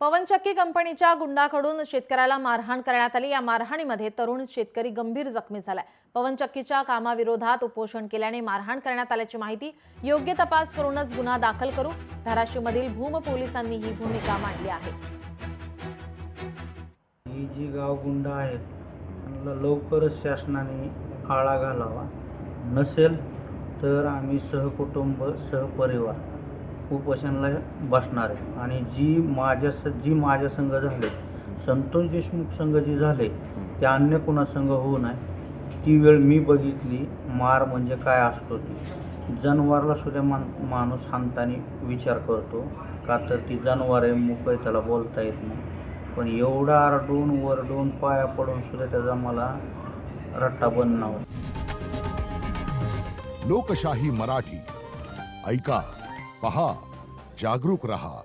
पवनचक्की कंपनीच्या गुंडाकडून शेतकऱ्याला मारहाण करण्यात आली। या मारहाणीमध्ये तरुण शेतकरी गंभीर जखमी झालाय। पवनचक्कीच्या कामाविरोधात उपोषण केल्याने मारहाण करण्यात आल्याची माहिती। योग्य तपास करूनच गुन्हा दाखल करू, धाराशिवमधील भूम पोलिसांनी ही भूमिका मांडली आहे। ही जी गाव गुंड आहेत त्यांना लवकरच शासनाने आळा घालावा, नसेल तर आम्ही सहकुटुंब सहपरिवार उपोषणाला बसणार आहे। आणि जी माझ्या संघ झाले, संतोष देशमुख संघ जी झाले ते अन्य कुणा संघ होऊ नये। ती वेळ मी बघितली, मार म्हणजे काय असतो ती। जनावराला सुद्धा माणूस हाणताना विचार करतो का, तर ती जनावर आहे, मुकं आहे, त्याला बोलता येत नाही। पण एवढा आरडून वरडून पाया पडून सुद्धा त्याचा मला रट्टा बंद नव्हता। लोकशाही मराठी ऐका, पहा, जागरूक रहा।